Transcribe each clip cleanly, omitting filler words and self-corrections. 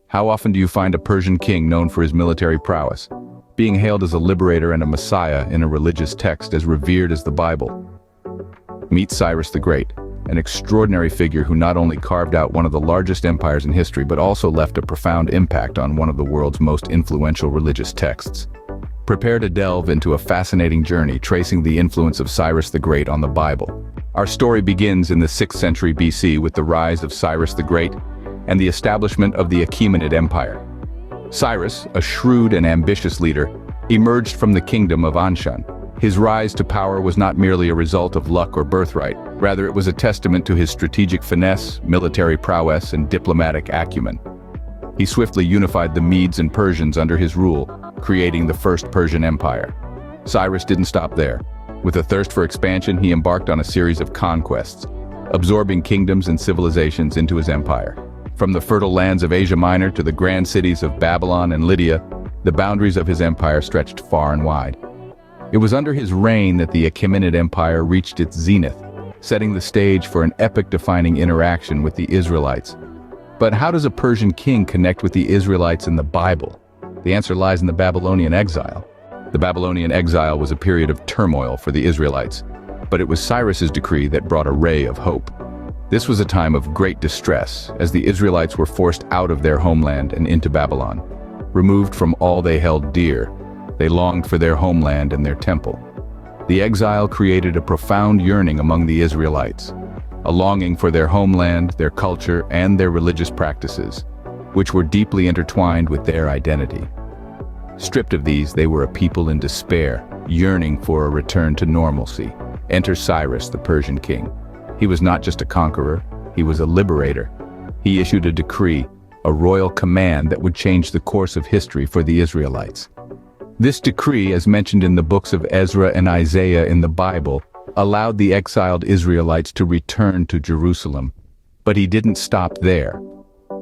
How often do you find a Persian king known for his military prowess, being hailed as a liberator and a messiah in a religious text as revered as the Bible? Meet Cyrus the Great, an extraordinary figure who not only carved out one of the largest empires in history but also left a profound impact on one of the world's most influential religious texts. Prepare to delve into a fascinating journey tracing the influence of Cyrus the Great on the Bible. Our story begins in the 6th century BC with the rise of Cyrus the Great and the establishment of the Achaemenid Empire. Cyrus, a shrewd and ambitious leader, emerged from the kingdom of Anshan. His rise to power was not merely a result of luck or birthright, rather it was a testament to his strategic finesse, military prowess, and diplomatic acumen. He swiftly unified the Medes and Persians under his rule, creating the First Persian Empire. Cyrus didn't stop there. With a thirst for expansion, he embarked on a series of conquests, absorbing kingdoms and civilizations into his empire. From the fertile lands of Asia Minor to the grand cities of Babylon and Lydia, the boundaries of his empire stretched far and wide. It was under his reign that the Achaemenid Empire reached its zenith, setting the stage for an epoch-defining interaction with the Israelites. But how does a Persian king connect with the Israelites in the Bible? The answer lies in the Babylonian exile. The Babylonian exile was a period of turmoil for the Israelites, but it was Cyrus's decree that brought a ray of hope. This was a time of great distress, as the Israelites were forced out of their homeland and into Babylon. Removed from all they held dear, they longed for their homeland and their temple. The exile created a profound yearning among the Israelites, a longing for their homeland, their culture, and their religious practices, which were deeply intertwined with their identity. Stripped of these, they were a people in despair, yearning for a return to normalcy. Enter Cyrus, the Persian king. He was not just a conqueror, he was a liberator. He issued a decree, a royal command that would change the course of history for the Israelites. This decree, as mentioned in the books of Ezra and Isaiah in the Bible, allowed the exiled Israelites to return to Jerusalem. But he didn't stop there.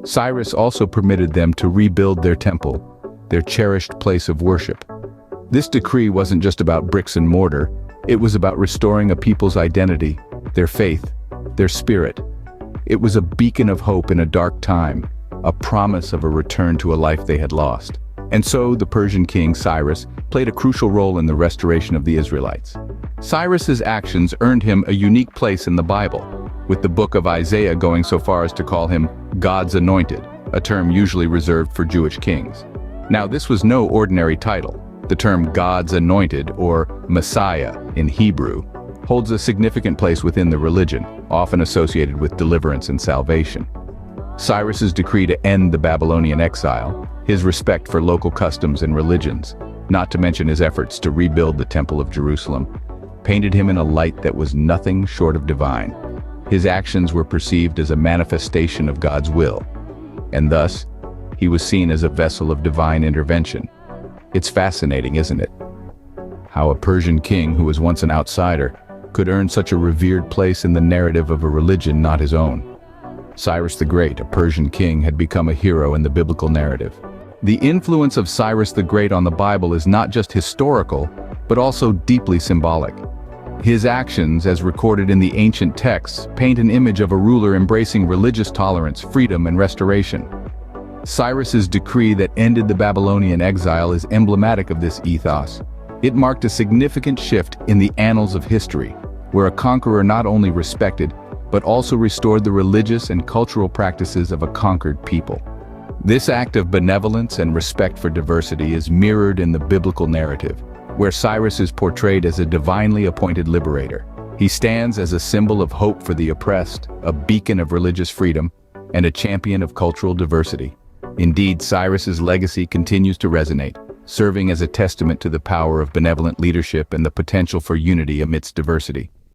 Cyrus also permitted them to rebuild their temple, their cherished place of worship. This decree wasn't just about bricks and mortar, it was about restoring a people's identity, their faith, their spirit. It was a beacon of hope in a dark time, a promise of a return to a life they had lost. And so the Persian king Cyrus played a crucial role in the restoration of the Israelites. Cyrus's actions earned him a unique place in the Bible, with the book of Isaiah going so far as to call him God's anointed, a term usually reserved for Jewish kings. Now, this was no ordinary title. The term God's anointed, or Messiah in Hebrew, holds a significant place within the religion, often associated with deliverance and salvation. Cyrus's decree to end the Babylonian exile, his respect for local customs and religions, not to mention his efforts to rebuild the Temple of Jerusalem, painted him in a light that was nothing short of divine. His actions were perceived as a manifestation of God's will, and thus, he was seen as a vessel of divine intervention. It's fascinating, isn't it? How a Persian king who was once an outsider could earn such a revered place in the narrative of a religion not his own. Cyrus the Great, a Persian king, had become a hero in the biblical narrative. The influence of Cyrus the Great on the Bible is not just historical, but also deeply symbolic. His actions, as recorded in the ancient texts, paint an image of a ruler embracing religious tolerance, freedom, and restoration. Cyrus's decree that ended the Babylonian exile is emblematic of this ethos. It marked a significant shift in the annals of history, where a conqueror not only respected, but also restored the religious and cultural practices of a conquered people. This act of benevolence and respect for diversity is mirrored in the biblical narrative, where Cyrus is portrayed as a divinely appointed liberator. He stands as a symbol of hope for the oppressed, a beacon of religious freedom, and a champion of cultural diversity. Indeed, Cyrus's legacy continues to resonate, serving as a testament to the power of benevolent leadership and the potential for unity amidst diversity.